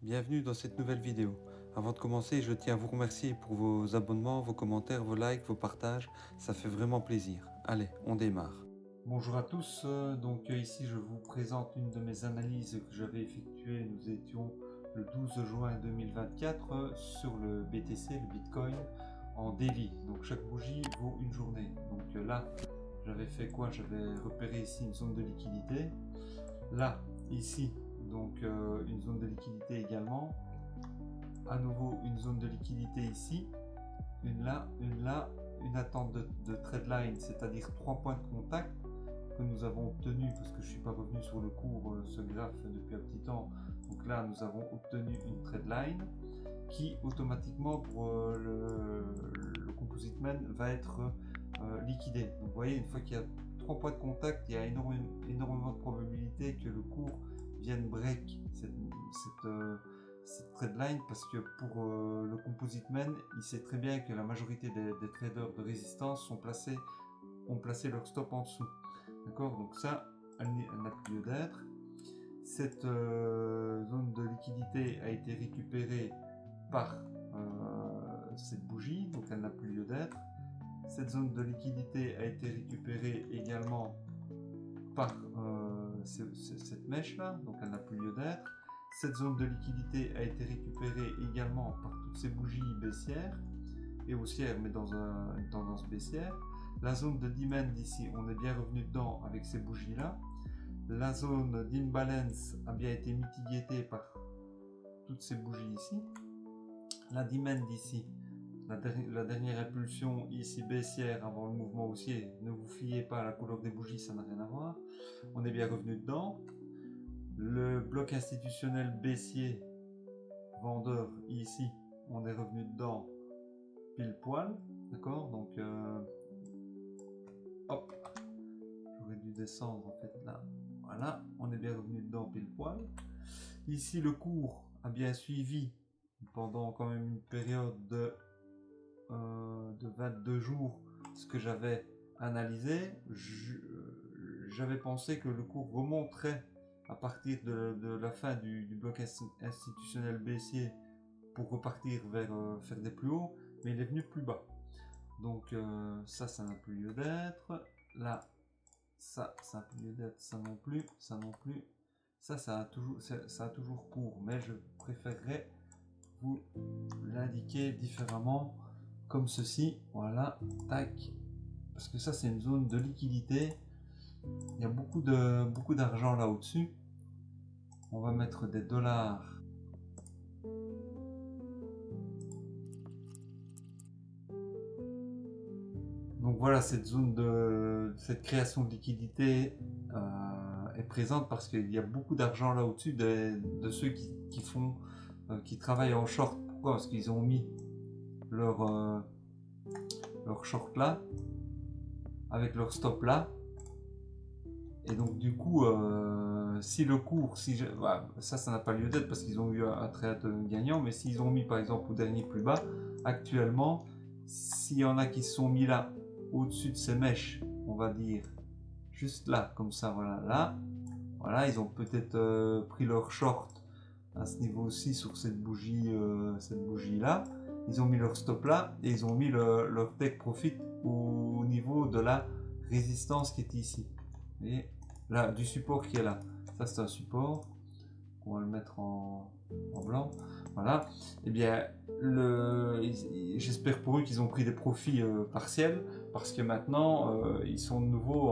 Bienvenue dans cette nouvelle vidéo. Avant de commencer, je tiens à vous remercier pour vos abonnements, vos commentaires, vos likes, vos partages. Ça fait vraiment plaisir. Allez, on démarre. Bonjour à tous. Ici, je vous présente une de mes analyses que j'avais effectuées. Nous étions le 12 juin 2024 sur le BTC, le Bitcoin, en daily. Donc chaque bougie vaut une journée. Là, j'avais fait quoi? J'avais repéré ici une zone de liquidité. Là, ici, une zone de liquidité également. À nouveau une zone de liquidité ici, une là, une attente de trade line, c'est-à-dire 3 points de contact que nous avons obtenu parce que je ne suis pas revenu sur le cours, ce graphe depuis un petit temps. Donc là, nous avons obtenu une trade line qui automatiquement pour le composite man va être liquidé. Donc vous voyez, une fois qu'il y a 3 points de contact, il y a énormément de probabilité que le cours vienne break cette trade line parce que pour le composite man, il sait très bien que la majorité des traders de résistance ont placé leur stop en dessous. D'accord? Donc ça, elle n'a plus lieu d'être. Cette zone de liquidité a été récupérée par cette bougie, donc elle n'a plus lieu d'être. Cette zone de liquidité a été récupérée également par cette mèche là, donc elle n'a plus lieu d'être. Cette zone de liquidité a été récupérée également par toutes ces bougies baissières et haussières, mais dans une tendance baissière. La zone de demand ici, on est bien revenu dedans avec ces bougies là. La zone d'imbalance a bien été mitiguée par toutes ces bougies ici. La demand ici, la dernière impulsion ici baissière avant le mouvement haussier, ne vous fiez pas à la couleur des bougies, ça n'a rien à voir. On est bien revenu dedans. Le bloc institutionnel baissier vendeur ici, on est revenu dedans pile poil, d'accord. Donc hop, j'aurais dû descendre en fait là, voilà, on est bien revenu dedans pile poil. Ici le cours a bien suivi pendant quand même une période de 22 jours ce que j'avais analysé. J'avais pensé que le cours remonterait à partir de la fin du bloc institutionnel baissier pour repartir vers faire des plus hauts, mais il est venu plus bas. Donc ça n'a plus lieu d'être. Là, ça n'a plus lieu d'être. Ça non plus, ça non plus. Ça a toujours cours, mais je préférerais vous l'indiquer différemment comme ceci. Voilà, tac. Parce que ça, c'est une zone de liquidité. Il y a beaucoup d'argent là au-dessus. On va mettre des dollars. Donc voilà, cette zone cette création de liquidité est présente parce qu'il y a beaucoup d'argent là au-dessus de ceux qui travaillent en short. Pourquoi? Parce qu'ils ont mis leur short là avec leur stop là. Et donc du coup, si le cours, ça n'a pas lieu d'être parce qu'ils ont eu un trade gagnant, mais s'ils ont mis par exemple au dernier plus bas, actuellement, s'il y en a qui se sont mis là, au-dessus de ces mèches, on va dire, juste là, comme ça, voilà, voilà, ils ont peut-être pris leur short à ce niveau-ci sur cette bougie là, ils ont mis leur stop là, et ils ont mis leur take profit au niveau de la résistance qui est ici. Et là, du support qui est là. Ça, c'est un support. On va le mettre en blanc. Voilà. Et bien, j'espère pour eux qu'ils ont pris des profits partiels parce que maintenant, ils sont de nouveau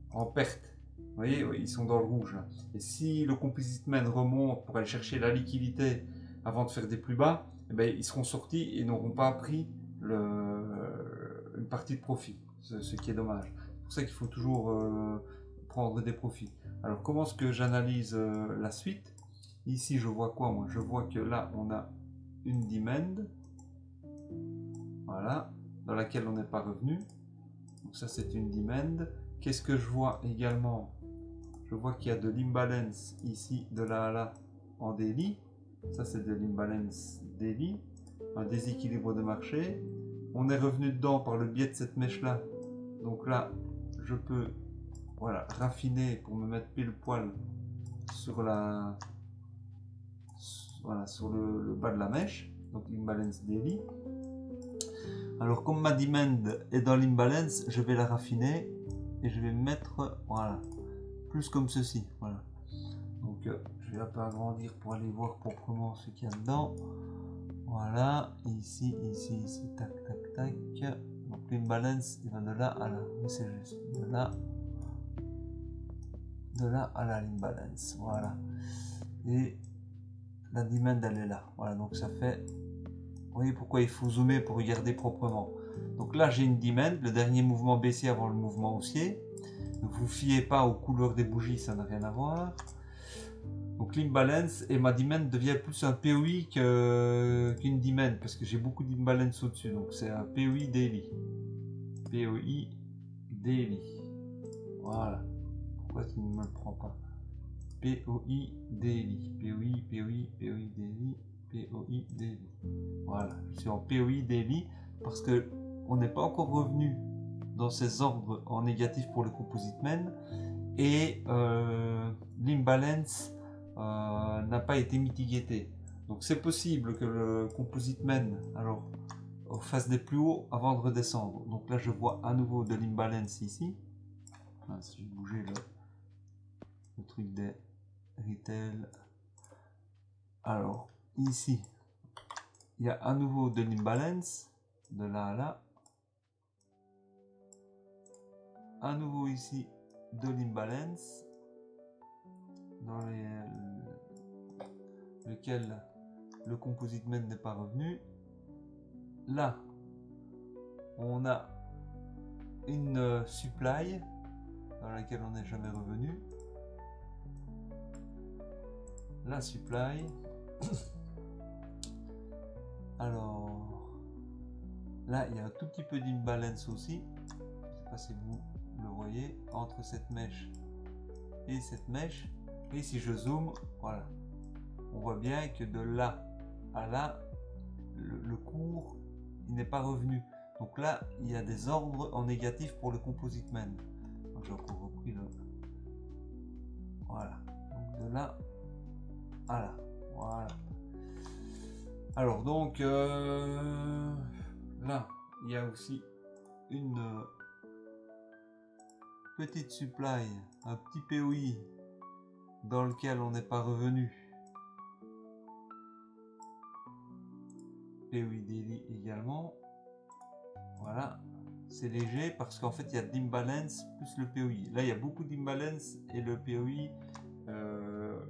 en perte. Vous voyez, ils sont dans le rouge. Là. Et si le composite man remonte pour aller chercher la liquidité avant de faire des plus bas, eh bien, ils seront sortis et n'auront pas pris une partie de profit, ce qui est dommage. C'est pour ça qu'il faut toujours prendre des profits. Alors comment est-ce que j'analyse la suite? Ici je vois quoi moi? Je vois que là on a une demand, voilà, dans laquelle on n'est pas revenu. Donc ça c'est une demand. Qu'est-ce que je vois également? Je vois qu'il y a de l'imbalance ici, de là à là, en daily. Ça c'est de l'imbalance daily, un déséquilibre de marché. On est revenu dedans par le biais de cette mèche là. Donc là, je peux voilà, raffiner pour me mettre pile poil sur la voilà, sur le bas de la mèche, donc l'imbalance daily. Alors comme ma demand est dans l'imbalance, je vais la raffiner et je vais mettre, voilà, plus comme ceci, voilà. Donc je vais un peu agrandir pour aller voir proprement ce qu'il y a dedans. Voilà, ici, tac, tac, tac. Donc l'imbalance, il va de là à là, oui c'est juste, de là à là l'imbalance, voilà. Et la demand elle est là, voilà, donc ça fait, vous voyez pourquoi il faut zoomer pour regarder proprement. Donc là j'ai une demand, le dernier mouvement baissier avant le mouvement haussier. Ne vous fiez pas aux couleurs des bougies, ça n'a rien à voir. Donc l'imbalance et ma demand devient plus un POI qu'une demand parce que j'ai beaucoup d'imbalance au-dessus. Donc c'est un POI daily. POI daily. Voilà. Pourquoi tu ne me le prends pas? POI daily. POI daily. POI daily. Voilà. Je suis en POI daily parce que on n'est pas encore revenu dans ces ordres en négatif pour le composite men et l'imbalance n'a pas été mitigé. Donc c'est possible que le composite men alors fasse des plus hauts avant de redescendre. Donc là je vois à nouveau de l'imbalance ici. Enfin, si j'ai bougé le truc des retail. Alors ici il y a à nouveau de l'imbalance de là à là. À nouveau ici de l'imbalance dans lequel le composite men n'est pas revenu. Là on a une supply dans laquelle on n'est jamais revenu. La supply. Alors là il y a un tout petit peu d'imbalance aussi, je ne sais pas si vous le voyez, entre cette mèche et cette mèche. Et si je zoome, voilà, on voit bien que de là à là le cours il n'est pas revenu. Donc là il y a des ordres en négatif pour le composite men. Donc j'ai encore repris le, voilà, donc de là à là, voilà. Alors donc là il y a aussi une petite supply, un petit POI dans lequel on n'est pas revenu. POI daily également. Voilà, c'est léger parce qu'en fait il y a d'imbalance plus le POI. Là il y a beaucoup d'imbalance et le POI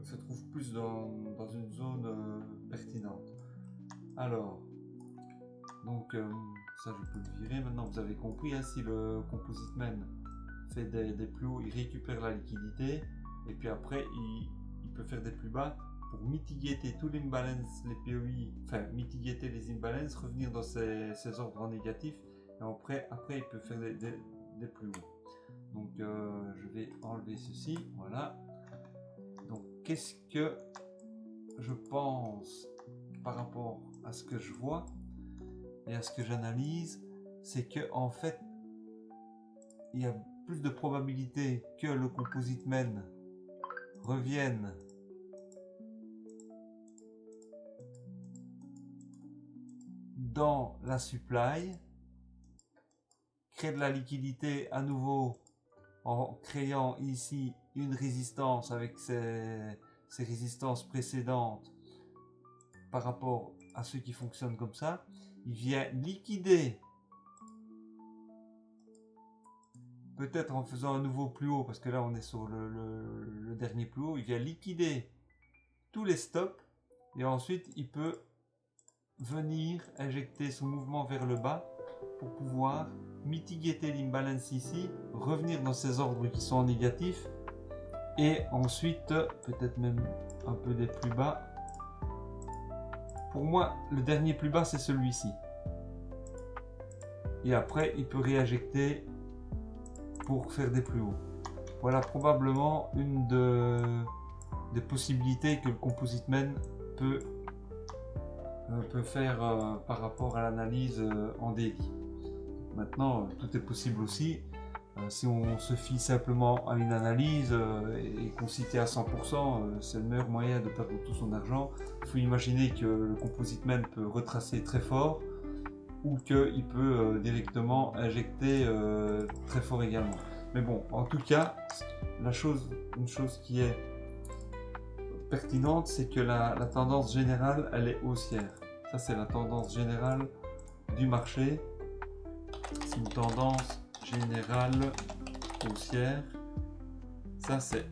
se trouve plus dans une zone pertinente. Alors, donc ça je peux le virer. Maintenant vous avez compris, hein, si le composite men fait des plus hauts, il récupère la liquidité et puis après il peut faire des plus bas pour mitiguer tout l'imbalance, les POI, enfin mitiguer les imbalances, revenir dans ces ordres négatifs et après il peut faire des plus hauts. Donc je vais enlever ceci, voilà. Donc qu'est-ce que je pense par rapport à ce que je vois et à ce que j'analyse, c'est que en fait il y a plus de probabilité que le composite men revienne dans la supply, crée de la liquidité à nouveau en créant ici une résistance avec ces résistances précédentes par rapport à ceux qui fonctionnent comme ça. Il vient liquider, peut-être en faisant un nouveau plus haut, parce que là on est sur le dernier plus haut, il vient liquider tous les stops et ensuite il peut venir injecter son mouvement vers le bas pour pouvoir mitiguer l'imbalance ici, revenir dans ces ordres qui sont en négatif et ensuite peut-être même un peu des plus bas. Pour moi le dernier plus bas c'est celui-ci et après il peut réinjecter pour faire des plus hauts. Voilà probablement une des possibilités que le composite men peut faire par rapport à l'analyse en daily. Maintenant tout est possible aussi Si on se fie simplement à une analyse et qu'on s'y tient à 100%, c'est le meilleur moyen de perdre tout son argent. Il faut imaginer que le composite man peut retracer très fort ou qu'il peut directement injecter très fort également. Mais bon, en tout cas, une chose qui est pertinente, c'est que la tendance générale, elle est haussière. Ça, c'est la tendance générale du marché. C'est une tendance générale haussière. Ça, c'est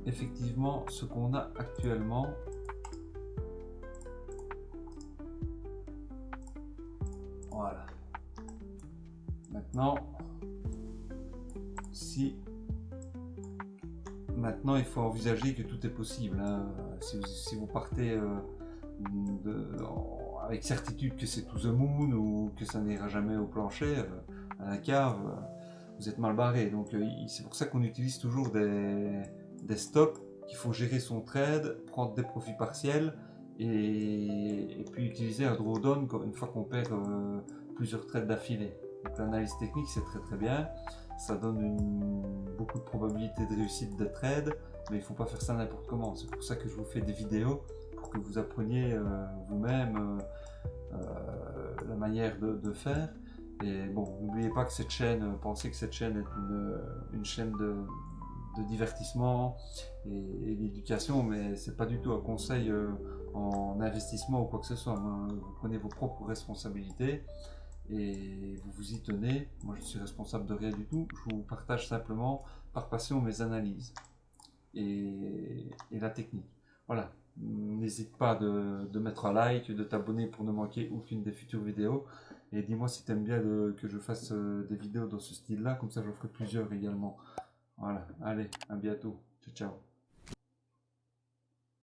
effectivement ce qu'on a actuellement. Voilà. Maintenant, il faut envisager que tout est possible. Hein. Si vous partez avec certitude que c'est to the moon ou que ça n'ira jamais au plancher, à la cave, vous êtes mal barré. Donc c'est pour ça qu'on utilise toujours des stops, qu'il faut gérer son trade, prendre des profits partiels et puis utiliser un drawdown une fois qu'on perd plusieurs trades d'affilée. Donc l'analyse technique, c'est très très bien. Ça donne beaucoup de probabilité de réussite de trade, mais il ne faut pas faire ça n'importe comment. C'est pour ça que je vous fais des vidéos pour que vous appreniez vous-même la manière de faire. Et bon, n'oubliez pas que cette chaîne, pensez que cette chaîne est une chaîne de divertissement et d'éducation, mais c'est pas du tout un conseil en investissement ou quoi que ce soit. Vous prenez vos propres responsabilités et vous vous y tenez. Moi, je suis responsable de rien du tout. Je vous partage simplement par passion mes analyses et la technique. Voilà. N'hésite pas de mettre un like, de t'abonner pour ne manquer aucune des futures vidéos. Et dis-moi si tu aimes bien que je fasse des vidéos dans ce style-là, comme ça je ferai plusieurs également. Voilà, allez, à bientôt. Ciao, ciao.